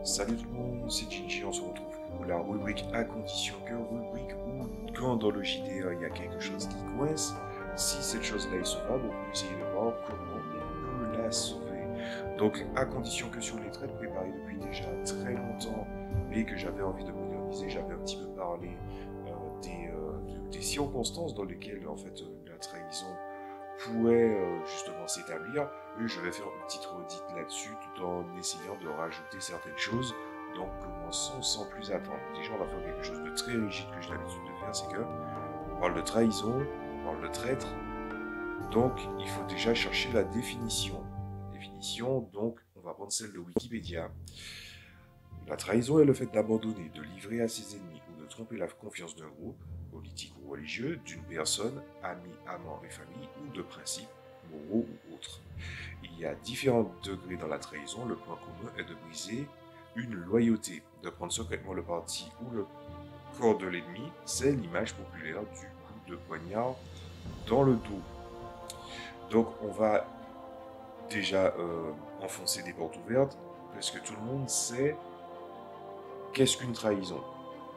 Salut tout le monde, c'est Ginji, on se retrouve pour la rubrique à condition que, rubrique où quand dans le JDR il y a quelque chose qui coince, si cette chose-là est sauvable, on peut essayer de voir comment on peut la sauver. Donc à condition que sur les traits préparés depuis déjà très longtemps et que j'avais envie de moderniser, j'avais un petit peu parlé des circonstances dans lesquelles en fait la trahison pourrait justement s'établir. Et je vais faire une petite redite là-dessus tout en essayant de rajouter certaines choses. Donc commençons sans plus attendre. Déjà on va faire quelque chose de très rigide que j'ai l'habitude de faire, c'est que on parle de trahison, on parle de traître. Donc il faut déjà chercher la définition. La définition, donc on va prendre celle de Wikipédia. La trahison est le fait d'abandonner, de livrer à ses ennemis ou de tromper la confiance d'un groupe, politique ou religieux, d'une personne, amis, amants et famille, ou de principes, moraux ou autres. Il y a différents degrés dans la trahison. Le point commun est de briser une loyauté, de prendre secrètement le parti ou le corps de l'ennemi. C'est l'image populaire du coup de poignard dans le dos. Donc on va déjà enfoncer des portes ouvertes, parce que tout le monde sait qu'est-ce qu'une trahison.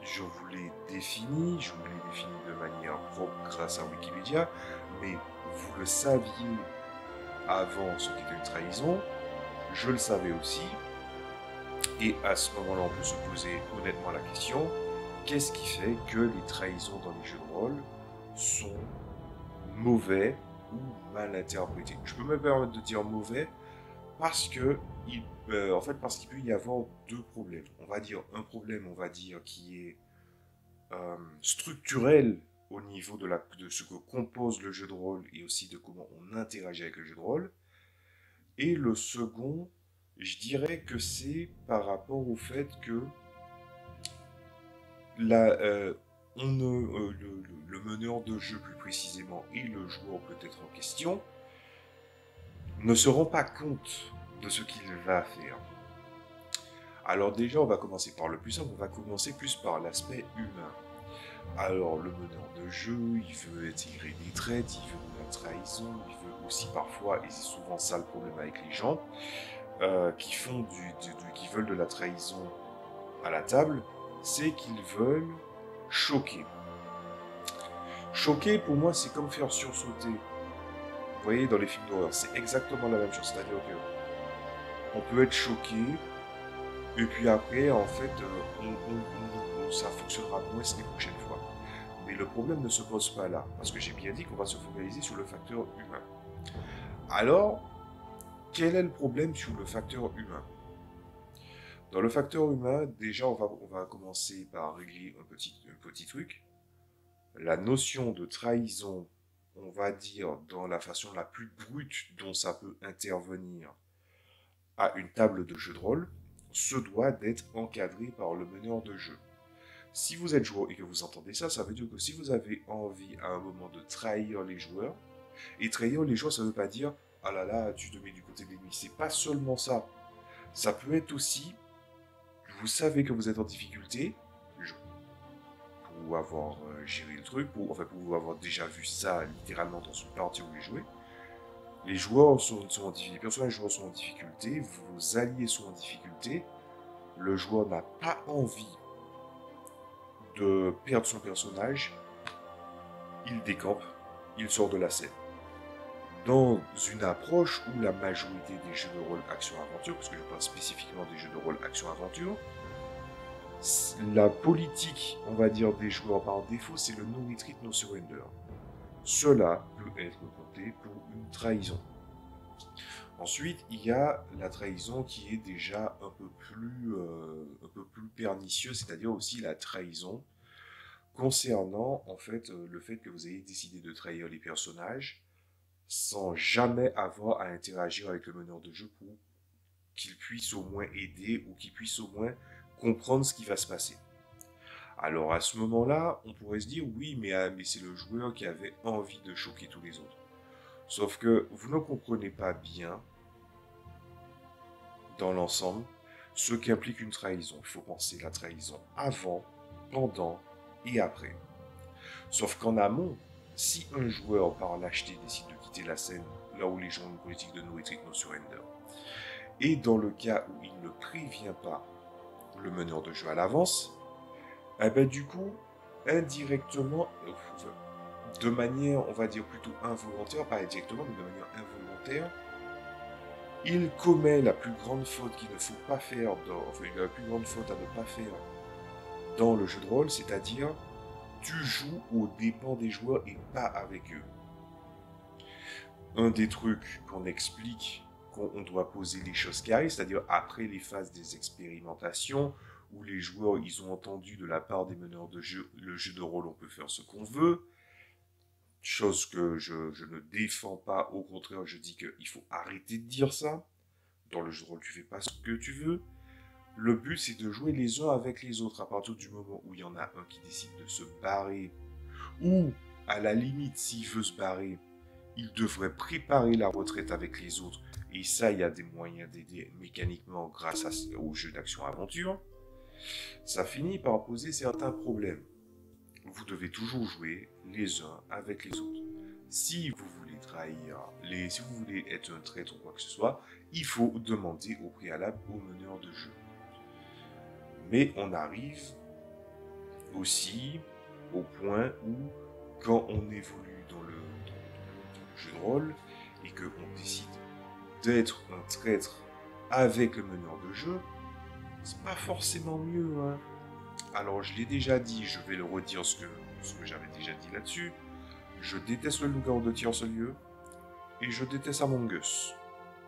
Je vous l'ai défini, je vous l'ai défini de manière propre grâce à Wikipédia, mais vous le saviez avant ce qu'était une trahison, je le savais aussi, et à ce moment-là on peut se poser honnêtement la question, qu'est-ce qui fait que les trahisons dans les jeux de rôle sont mauvais ou mal interprétés? Je peux me permettre de dire mauvais parce que parce qu'il peut y avoir deux problèmes. On va dire un problème, on va dire, qui est structurel au niveau de ce que compose le jeu de rôle et aussi de comment on interagit avec le jeu de rôle. Et le second, je dirais que c'est par rapport au fait que la, on ne, le meneur de jeu plus précisément et le joueur peut-être en question ne se rend pas compte de ce qu'il va faire. Alors déjà, on va commencer par le plus simple, on va commencer plus par l'aspect humain. Alors, le meneur de jeu, il veut intégrer des traites, il veut de la trahison, il veut aussi parfois, et c'est souvent ça le problème avec les gens, qui font qui veulent de la trahison à la table, c'est qu'ils veulent choquer. Choquer, pour moi, c'est comme faire sursauter. Vous voyez, dans les films d'horreur, c'est exactement la même chose. C'est-à-dire que on peut être choqué, et puis après, en fait, ça fonctionnera moins les prochaines fois. Mais le problème ne se pose pas là, parce que j'ai bien dit qu'on va se focaliser sur le facteur humain. Alors, quel est le problème sur le facteur humain? Dans le facteur humain, déjà, on va commencer par régler un petit truc. La notion de trahison, on va dire, dans la façon la plus brute dont ça peut intervenir à une table de jeu de rôle, se doit d'être encadré par le meneur de jeu. Si vous êtes joueur et que vous entendez ça, ça veut dire que si vous avez envie à un moment de trahir les joueurs, et trahir les joueurs, ça ne veut pas dire ah là là, tu te mets du côté de l'ennemi. C'est pas seulement ça. Ça peut être aussi, vous savez que vous êtes en difficulté, pour avoir géré le truc, pour avoir déjà vu ça littéralement dans une partie où vous jouez. Les joueurs sont en difficulté, les personnages joueurs sont en difficulté, vos alliés sont en difficulté, le joueur n'a pas envie de perdre son personnage, il décampe, il sort de la scène. Dans une approche où la majorité des jeux de rôle action-aventure, parce que je parle spécifiquement des jeux de rôle action-aventure, la politique, on va dire, des joueurs par défaut, c'est le no retreat, no surrender. Cela peut être compté pour une trahison. Ensuite, il y a la trahison qui est déjà un peu plus pernicieuse, c'est-à-dire aussi la trahison concernant en fait le fait que vous ayez décidé de trahir les personnages sans jamais avoir à interagir avec le meneur de jeu pour qu'il puisse au moins aider ou qu'il puisse au moins comprendre ce qui va se passer. Alors à ce moment-là, on pourrait se dire oui, mais c'est le joueur qui avait envie de choquer tous les autres. Sauf que vous ne comprenez pas bien, dans l'ensemble, ce qu'implique une trahison. Il faut penser la trahison avant, pendant et après. Sauf qu'en amont, si un joueur par lâcheté décide de quitter la scène, là où les gens ont une politique de no retreat, no surrender, et dans le cas où il ne prévient pas le meneur de jeu à l'avance, eh ben, du coup, indirectement, de manière, on va dire plutôt involontaire, pas indirectement, mais de manière involontaire, il commet la plus grande faute qu'il ne faut pas faire, enfin, la plus grande faute à ne pas faire dans le jeu de rôle, c'est-à-dire, tu joues aux dépens des joueurs et pas avec eux. Un des trucs qu'on explique, qu'on doit poser les choses carrées, c'est-à-dire après les phases des expérimentations, où les joueurs, ils ont entendu de la part des meneurs de jeu, le jeu de rôle, on peut faire ce qu'on veut, chose que je ne défends pas, au contraire, je dis qu'il faut arrêter de dire ça. Dans le jeu de rôle, tu fais pas ce que tu veux. Le but, c'est de jouer les uns avec les autres. À partir du moment où il y en a un qui décide de se barrer, ou à la limite, s'il veut se barrer, il devrait préparer la retraite avec les autres. Et ça, il y a des moyens d'aider mécaniquement grâce au jeu d'action-aventure. Ça finit par poser certains problèmes. Vous devez toujours jouer les uns avec les autres. Si vous voulez trahir, si vous voulez être un traître ou quoi que ce soit, il faut demander au préalable au meneur de jeu. Mais on arrive aussi au point où, quand on évolue dans le jeu de rôle et qu'on décide d'être un traître avec le meneur de jeu, c'est pas forcément mieux, hein. Alors, je l'ai déjà dit, je vais le redire ce que j'avais déjà dit là-dessus. Je déteste le loup-garou de tierce-lieu et je déteste Among Us.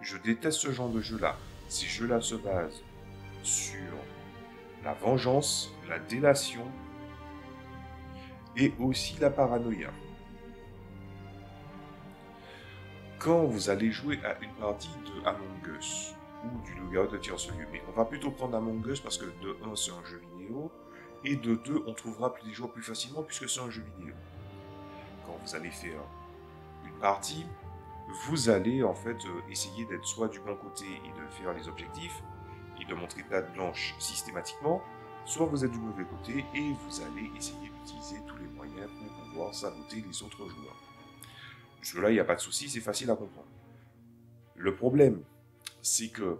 Je déteste ce genre de jeu-là. Ces jeux-là se basent sur la vengeance, la délation et aussi la paranoïa. Quand vous allez jouer à une partie de Among Us ou du loup-garou de tierce-lieu, mais on va plutôt prendre Among Us parce que de 1 c'est un jeu vidéo et de 2 on trouvera des joueurs plus facilement puisque c'est un jeu vidéo. Quand vous allez faire une partie, vous allez en fait essayer d'être soit du bon côté et de faire les objectifs et de montrer patte blanche systématiquement, soit vous êtes du mauvais côté et vous allez essayer d'utiliser tous les moyens pour pouvoir saboter les autres joueurs. Jusque-là, il n'y a pas de souci, c'est facile à comprendre. Le problème, c'est que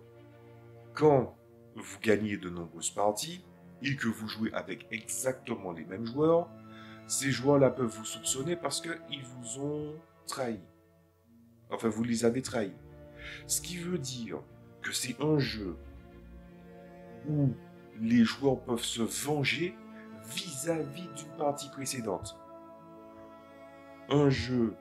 quand vous gagnez de nombreuses parties et que vous jouez avec exactement les mêmes joueurs, ces joueurs-là peuvent vous soupçonner parce qu'ils vous ont trahi. Enfin, vous les avez trahis. Ce qui veut dire que c'est un jeu où les joueurs peuvent se venger vis-à-vis d'une partie précédente. Un jeu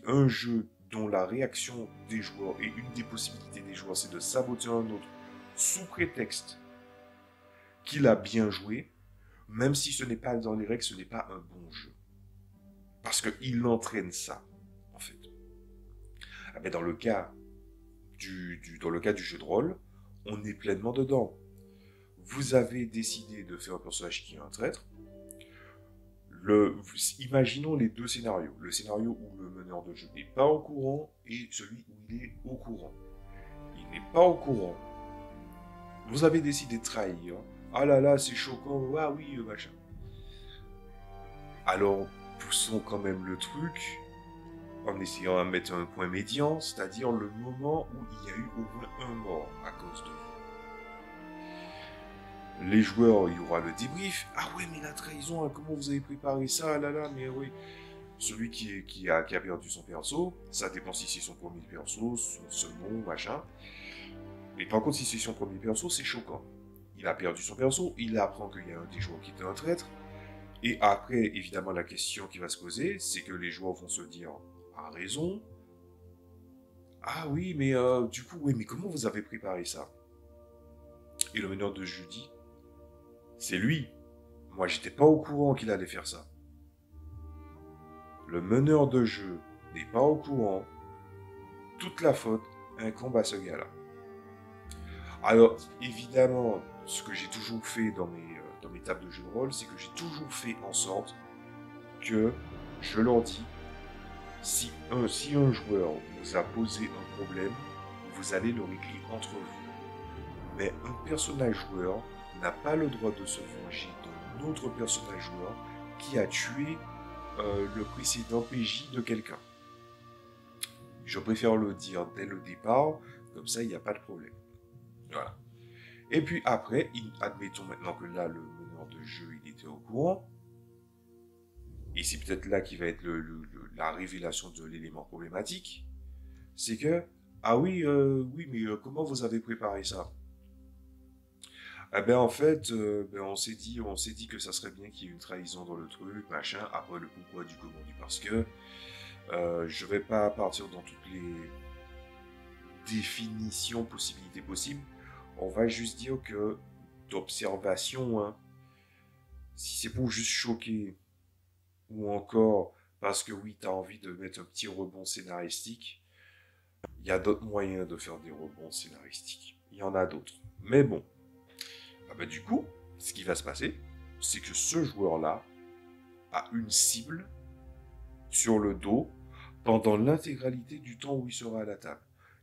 un jeu dont la réaction des joueurs et une des possibilités des joueurs, c'est de saboter un autre sous prétexte qu'il a bien joué, même si ce n'est pas dans les règles, ce n'est pas un bon jeu. Parce qu'il entraîne ça, en fait. Ah ben dans le cas du jeu de rôle, on est pleinement dedans. Vous avez décidé de faire un personnage qui est un traître. Imaginons les deux scénarios. Le scénario où le meneur de jeu n'est pas au courant et celui où il est au courant. Il n'est pas au courant. Vous avez décidé de trahir. Ah là là, c'est choquant. Ah oui, machin. Alors, poussons quand même le truc en essayant de mettre un point médian, c'est-à-dire le moment où il y a eu au moins un mort à cause de vous. Les joueurs, il y aura le débrief. Ah ouais, mais la trahison, hein, comment vous avez préparé ça? Ah là là, mais oui. Celui qui a perdu son perso, ça dépend si c'est son premier perso, son second, machin. Mais par contre, si c'est son premier perso, c'est choquant. Il a perdu son perso, il apprend qu'il y a un des joueurs qui était un traître. Et après, évidemment, la question qui va se poser, c'est que les joueurs vont se dire, à raison, ah oui, mais du coup, oui, mais comment vous avez préparé ça? Et le meneur de jeu dit, c'est lui. Moi, j'étais pas au courant qu'il allait faire ça. Le meneur de jeu n'est pas au courant. Toute la faute incombe à ce gars-là. Alors, évidemment, ce que j'ai toujours fait dans mes tables de jeu de rôle, c'est que j'ai toujours fait en sorte que je leur dis, si un joueur vous a posé un problème, vous allez le régler entre vous. Mais un personnage joueur n'a pas le droit de se venger d'un autre personnage joueur qui a tué le précédent PJ de quelqu'un. Je préfère le dire dès le départ, comme ça il n'y a pas de problème. Voilà. Et puis après, admettons maintenant que là, le meneur de jeu, il était au courant. Et c'est peut-être là qui va être la révélation de l'élément problématique. C'est que, ah oui, oui, mais comment vous avez préparé ça? Eh ben en fait, ben, on s'est dit que ça serait bien qu'il y ait une trahison dans le truc, machin. Après le pourquoi du comment du parce que, je vais pas partir dans toutes les définitions, possibilités possibles. On va juste dire que d'observation, hein, si c'est pour juste choquer, ou encore parce que oui, tu as envie de mettre un petit rebond scénaristique, il y a d'autres moyens de faire des rebonds scénaristiques. Il y en a d'autres. Mais bon, ah bah du coup, ce qui va se passer, c'est que ce joueur-là a une cible sur le dos pendant l'intégralité du temps où il sera à la table.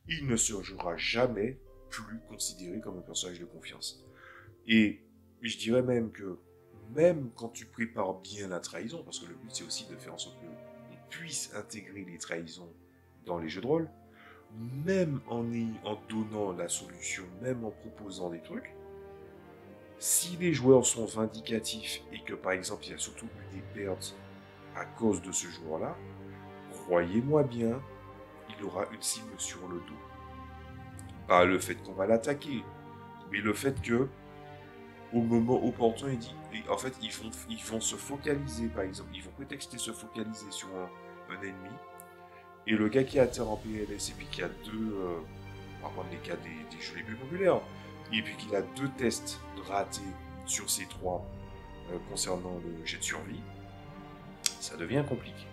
Il ne sera jamais plus considéré comme un personnage de confiance. Et je dirais même que, même quand tu prépares bien la trahison, parce que le but c'est aussi de faire en sorte qu'on puisse intégrer les trahisons dans les jeux de rôle, même en donnant la solution, même en proposant des trucs, si les joueurs sont vindicatifs et que par exemple il y a surtout eu des pertes à cause de ce joueur-là, croyez-moi bien, il aura une cible sur le dos. Pas le fait qu'on va l'attaquer, mais le fait que au moment opportun, en fait, ils vont se focaliser, par exemple, ils vont prétexter se focaliser sur un ennemi, et le gars qui a terre en PLS, et puis qui a on va prendre les cas des jeux les plus populaires, et puis qu'il a 2 tests ratés sur ces 3 concernant le jet de survie, ça devient compliqué.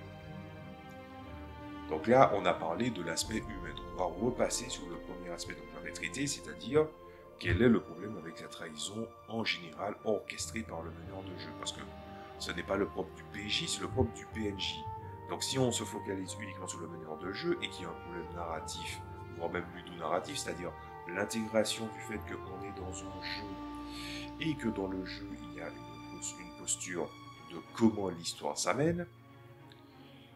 Donc là, on a parlé de l'aspect humain. Donc on va repasser sur le premier aspect dont j'avais traité, c'est-à-dire quel est le problème avec la trahison en général orchestrée par le meneur de jeu. Parce que ce n'est pas le propre du PJ, c'est le propre du PNJ. Donc si on se focalise uniquement sur le meneur de jeu et qu'il y a un problème narratif, voire même ludonarratif, c'est-à-dire l'intégration du fait qu'on est dans un jeu et que dans le jeu il y a une posture de comment l'histoire s'amène,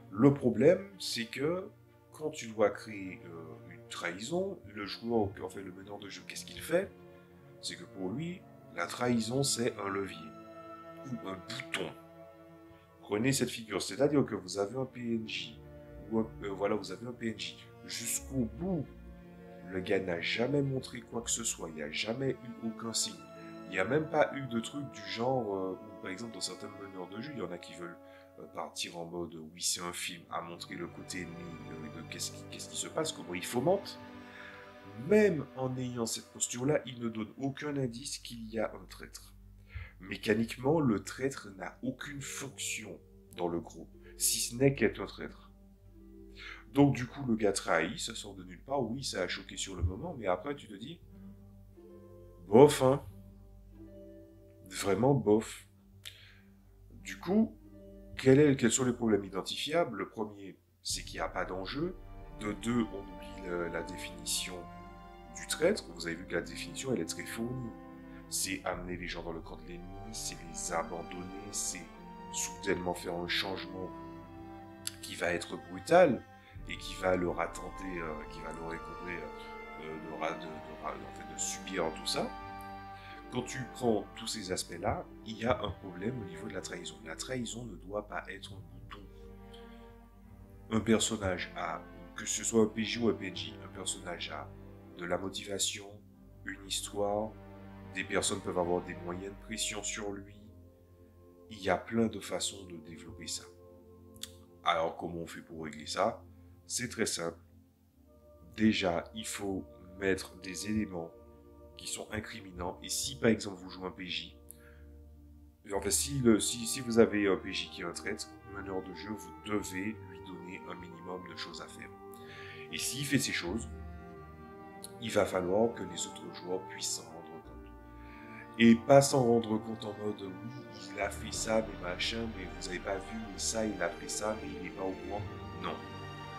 le problème, c'est que quand tu dois créer une trahison, le joueur, en fait le meneur de jeu, qu'est-ce qu'il fait? C'est que pour lui, la trahison, c'est un levier ou un bouton. Prenez cette figure, c'est-à-dire que vous avez un PNJ, ou voilà, vous avez un PNJ jusqu'au bout. Le gars n'a jamais montré quoi que ce soit, il n'y a jamais eu aucun signe. Il n'y a même pas eu de truc du genre, où, par exemple, dans certains meneurs de jeu, il y en a qui veulent partir en mode oui, c'est un film, à montrer le côté ennemi de qu'est-ce qui se passe, comment il fomente. Même en ayant cette posture-là, il ne donne aucun indice qu'il y a un traître. Mécaniquement, le traître n'a aucune fonction dans le groupe, si ce n'est qu'être un traître. Donc du coup, le gars trahit, ça sort de nulle part, oui, ça a choqué sur le moment, mais après tu te dis, bof, hein, vraiment bof. Du coup, quels sont les problèmes identifiables? Le premier, c'est qu'il n'y a pas d'enjeu. De deux, on oublie la définition du traître. Vous avez vu que la définition, elle est très fournie. C'est amener les gens dans le camp de l'ennemi, c'est les abandonner, c'est soudainement faire un changement qui va être brutal et qui va leur attenter, qui va leur incomber de subir tout ça. Quand tu prends tous ces aspects-là, il y a un problème au niveau de la trahison. La trahison ne doit pas être un bouton. Un personnage a, que ce soit un PJ ou un PNJ, un personnage a de la motivation, une histoire, des personnes peuvent avoir des moyens de pression sur lui. Il y a plein de façons de développer ça. Alors comment on fait pour régler ça? C'est très simple. Déjà, il faut mettre des éléments qui sont incriminants. Et si par exemple vous jouez un PJ, en fait, si vous avez un PJ qui est un traître, meneur de jeu, vous devez lui donner un minimum de choses à faire. Et s'il fait ces choses, il va falloir que les autres joueurs puissent s'en rendre compte. Et pas s'en rendre compte en mode oui, il a fait ça, mais machin, mais vous avez pas vu, mais ça, il a fait ça, mais il n'est pas au courant. Non.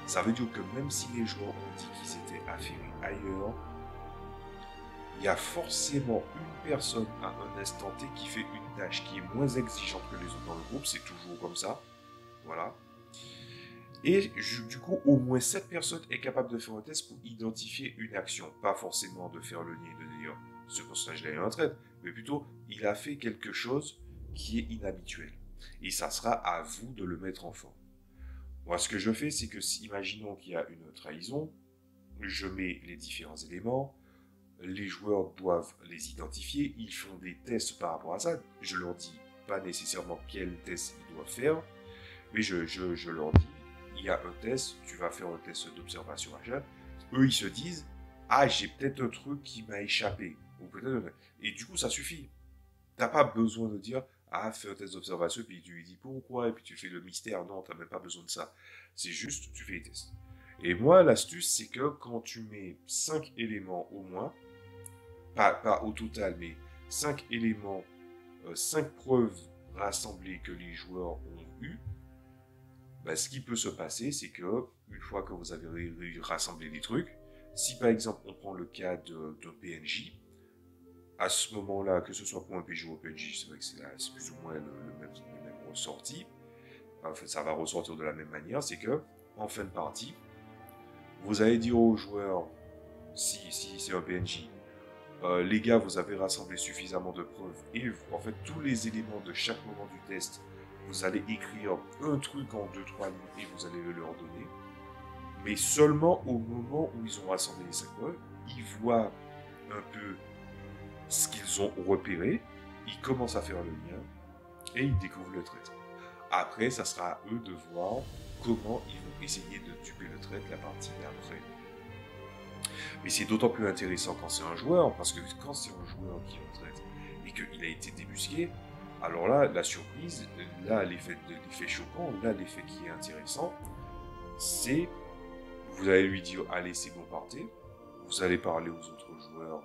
Ça veut dire que même si les joueurs ont dit qu'ils étaient affairés ailleurs, il y a forcément une personne à un instant T qui fait une tâche qui est moins exigeante que les autres dans le groupe, c'est toujours comme ça. Voilà. Et du coup, au moins cette personne est capable de faire un test pour identifier une action. Pas forcément de faire le lien et de dire ce personnage-là est un traître, mais plutôt, il a fait quelque chose qui est inhabituel. Et ça sera à vous de le mettre en forme. Moi, ce que je fais, c'est que, imaginons qu'il y a une trahison, je mets les différents éléments, les joueurs doivent les identifier, ils font des tests par rapport à ça. Je leur dis pas nécessairement quel test ils doivent faire, mais je leur dis, il y a un test, tu vas faire un test d'observation machin. Eux, ils se disent, ah, j'ai peut-être un truc qui m'a échappé. Ou peut-être... Et du coup, ça suffit. T'as pas besoin de dire, ah, fais un test d'observation, puis tu lui dis pourquoi, et puis tu fais le mystère. Non, t'as même pas besoin de ça. C'est juste, tu fais les tests. Et moi, l'astuce, c'est que quand tu mets 5 éléments au moins, pas au total, mais 5 éléments, 5 preuves rassemblées que les joueurs ont eues, bah, ce qui peut se passer, c'est que une fois que vous avez rassemblé les trucs, si par exemple on prend le cas d'un PNJ, à ce moment-là, que ce soit pour un PNJ ou un PNJ, c'est vrai que c'est plus ou moins le même ressorti. En fait, ça va ressortir de la même manière, c'est que en fin de partie, vous allez dire aux joueurs, si c'est un PNJ, les gars, vous avez rassemblé suffisamment de preuves et en fait tous les éléments de chaque moment du test, vous allez écrire un truc en 2-3 lignes et vous allez le leur donner. Mais seulement au moment où ils ont rassemblé les 5 preuves, ils voient un peu ce qu'ils ont repéré, ils commencent à faire le lien et ils découvrent le traître. Après, ça sera à eux de voir comment ils vont essayer de tuer le traître la partie d'après. Mais c'est d'autant plus intéressant quand c'est un joueur, parce que quand c'est un joueur qui est en traître et qu'il a été débusqué, alors là, la surprise, là, l'effet choquant, là, l'effet qui est intéressant, c'est, vous allez lui dire, allez, c'est bon, partez, vous allez parler aux autres joueurs,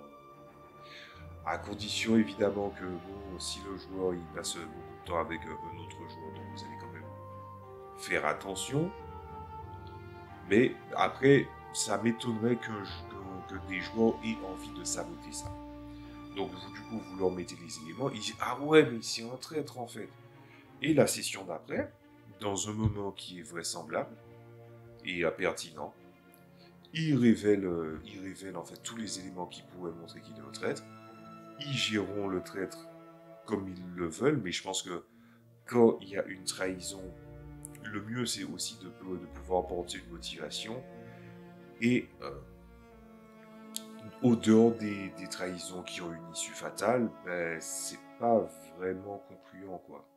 à condition évidemment que, bon, si le joueur, il passe beaucoup de temps avec un autre joueur, donc vous allez quand même faire attention, mais après, ça m'étonnerait que des joueurs aient envie de saboter ça. Donc du coup, vous leur mettez les éléments, ils disent, ah ouais, mais c'est un traître en fait. Et la session d'après, dans un moment qui est vraisemblable et pertinent, ils révèlent en fait tous les éléments qui pourraient montrer qu'il est un traître. Ils géreront le traître comme ils le veulent, mais je pense que quand il y a une trahison, le mieux c'est aussi de pouvoir porter une motivation et au dehors des trahisons qui ont une issue fatale, ben, c'est pas vraiment concluant, quoi.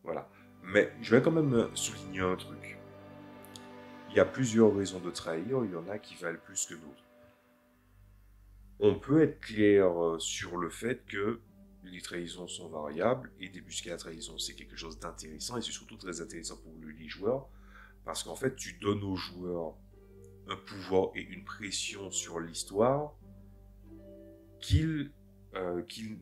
Voilà. Mais je vais quand même souligner un truc. Il y a plusieurs raisons de trahir, il y en a qui valent plus que d'autres. On peut être clair sur le fait que les trahisons sont variables et débusquer la trahison, c'est quelque chose d'intéressant et c'est surtout très intéressant pour les joueurs parce qu'en fait, tu donnes aux joueurs un pouvoir et une pression sur l'histoire qu'ils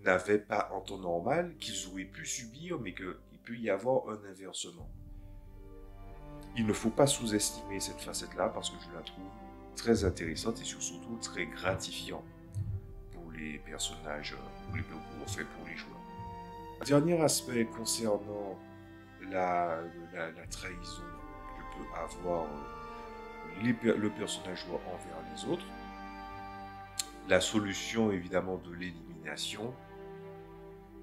n'avaient pas en temps normal, qu'ils auraient pu subir, mais qu'il peut y avoir un inversement. Il ne faut pas sous-estimer cette facette-là parce que je la trouve très intéressante et surtout très gratifiante pour les personnages, pour les joueurs. Dernier aspect concernant la trahison que peut avoir le personnage joueur envers les autres, la solution évidemment de l'élimination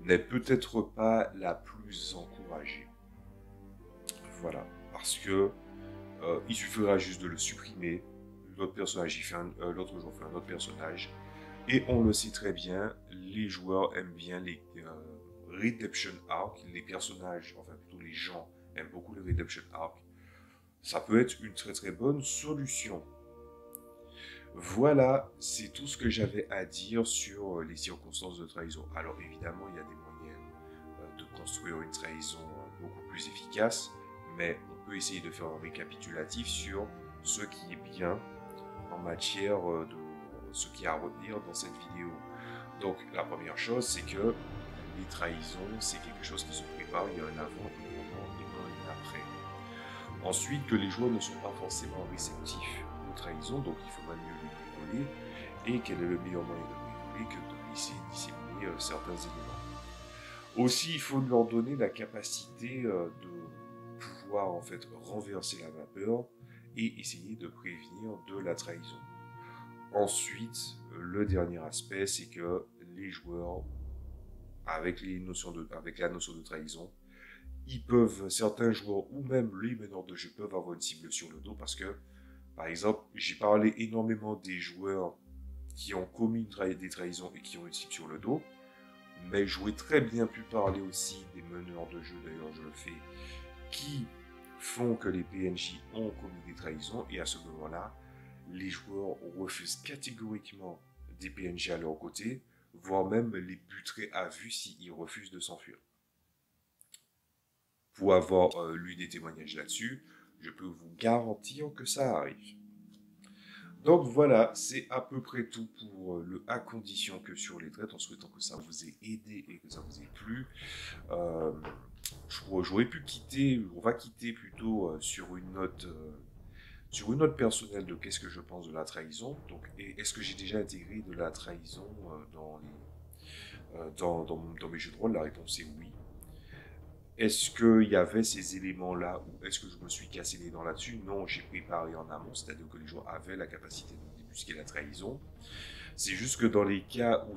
n'est peut-être pas la plus encouragée. Voilà, parce que il suffira juste de le supprimer, l'autre personnage, l'autre joueur fait un autre personnage, et on le sait très bien, les joueurs aiment bien les Redemption Arc, les personnages, enfin plutôt les gens aiment beaucoup les Redemption Arc. Ça peut être une très très bonne solution. Voilà, c'est tout ce que j'avais à dire sur les circonstances de trahison. Alors évidemment, il y a des moyens de construire une trahison beaucoup plus efficace, mais on peut essayer de faire un récapitulatif sur ce qui est bien en matière de ce qu'il y a à retenir dans cette vidéo. Donc la première chose, c'est que les trahisons, c'est quelque chose qui se prépare, il y a un avant, un pendant et un après. Ensuite, que les joueurs ne sont pas forcément réceptifs aux trahisons, donc il faudra mieux les bricoler. Et quel est le meilleur moyen de bricoler que de laisser disséminer certains éléments. Aussi, il faut leur donner la capacité de pouvoir en fait renverser la vapeur et essayer de prévenir de la trahison. Ensuite, le dernier aspect, c'est que les joueurs, avec la notion de trahison, certains joueurs ou même les meneurs de jeu peuvent avoir une cible sur le dos parce que, par exemple, j'ai parlé énormément des joueurs qui ont commis des trahisons et qui ont une cible sur le dos, mais j'aurais très bien pu parler aussi des meneurs de jeu, d'ailleurs je le fais, qui font que les PNJ ont commis des trahisons, et à ce moment-là, les joueurs refusent catégoriquement des PNJ à leur côté, voire même les buteraient à vue s'ils refusent de s'enfuir. Pour avoir lu des témoignages là-dessus, je peux vous garantir que ça arrive. Donc voilà, c'est à peu près tout pour à condition que sur les traites, en souhaitant que ça vous ait aidé et que ça vous ait plu. Euh, J'aurais pu quitter, on va quitter plutôt sur une note personnelle de qu'est-ce que je pense de la trahison. Donc, est-ce que j'ai déjà intégré de la trahison dans mes jeux de rôle? La réponse est oui. Est-ce qu'il y avait ces éléments-là ou est-ce que je me suis cassé les dents là-dessus? Non, j'ai préparé en amont, c'est-à-dire que les joueurs avaient la capacité de débusquer la trahison. C'est juste que dans les cas où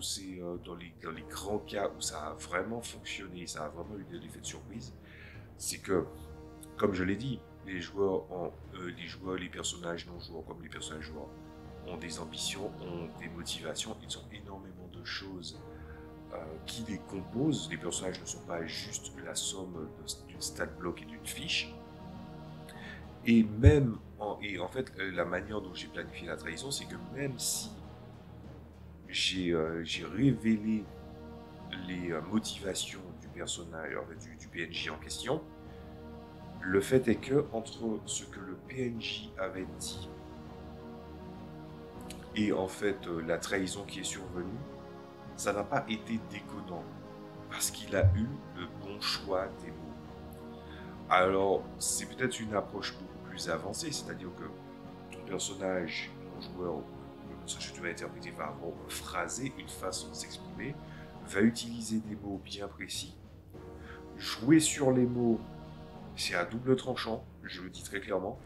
dans les grands cas où ça a vraiment fonctionné, ça a vraiment eu l'effet de surprise, c'est que, comme je l'ai dit, les personnages non joueurs comme les personnages joueurs ont des ambitions, ont des motivations, ils ont énormément de choses qui les composent. Les personnages ne sont pas juste la somme d'une stat block et d'une fiche. Et en fait, la manière dont j'ai planifié la trahison, c'est que même si j'ai révélé les motivations du personnage, du PNJ en question, le fait est que entre ce que le PNJ avait dit et en fait la trahison qui est survenue, ça n'a pas été déconnant parce qu'il a eu le bon choix des mots. Alors, c'est peut-être une approche beaucoup plus avancée, c'est-à-dire que ton personnage non-joueur, le personnage que tu vas interpréter, va avoir phrasé une façon de s'exprimer, va utiliser des mots bien précis. Jouer sur les mots, c'est à double tranchant, je le dis très clairement.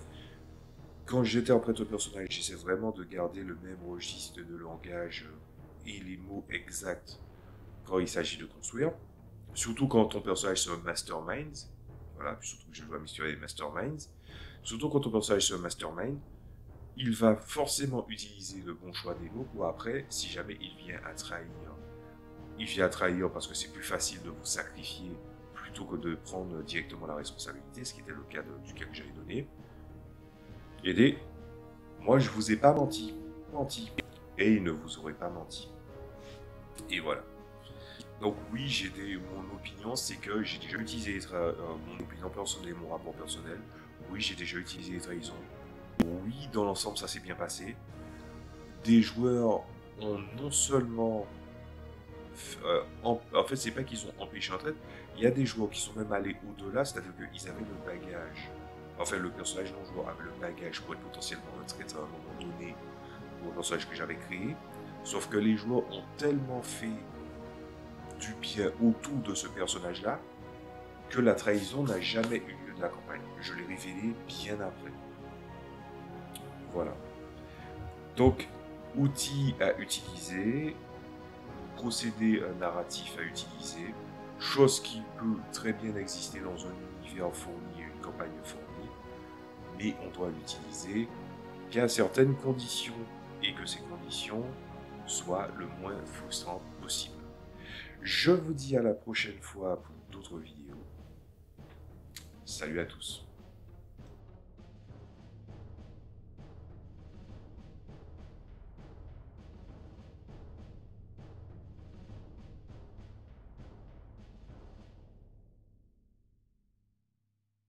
Quand j'interprète un personnage, j'essaie vraiment de garder le même registre de langage et les mots exacts quand il s'agit de construire. Surtout quand ton personnage c'est un mastermind. Voilà, surtout que je dois m'inspirer des masterminds. Surtout quand ton personnage c'est un mastermind, il va forcément utiliser le bon choix des mots pour après, si jamais il vient à trahir. Il vient à trahir parce que c'est plus facile de vous sacrifier plutôt que de prendre directement la responsabilité, ce qui était le cas du cas que j'avais donné. Et moi je vous ai pas menti. Et il ne vous aurait pas menti. Et voilà. Donc oui, mon opinion, c'est que j'ai déjà utilisé mon opinion personnelle, mon rapport personnel. Oui, j'ai déjà utilisé les trahisons. Oui, dans l'ensemble, ça s'est bien passé. Des joueurs ont non seulement... en fait, c'est pas qu'ils ont empêché un traite. Il y a des joueurs qui sont même allés au-delà, c'est-à-dire qu'ils avaient le bagage. Enfin, le personnage non-joueur avait le bagage pour être potentiellement un traite à un moment donné pour le personnage que j'avais créé. Sauf que les joueurs ont tellement fait du bien autour de ce personnage-là que la trahison n'a jamais eu lieu de la campagne. Je l'ai révélé bien après. Voilà. Donc, outils à utiliser, procédé narratif à utiliser, chose qui peut très bien exister dans un univers fourni, une campagne fournie, mais on doit l'utiliser qu'à certaines conditions, et que ces conditions soient le moins frustrantes possible. Je vous dis à la prochaine fois pour d'autres vidéos. Salut à tous.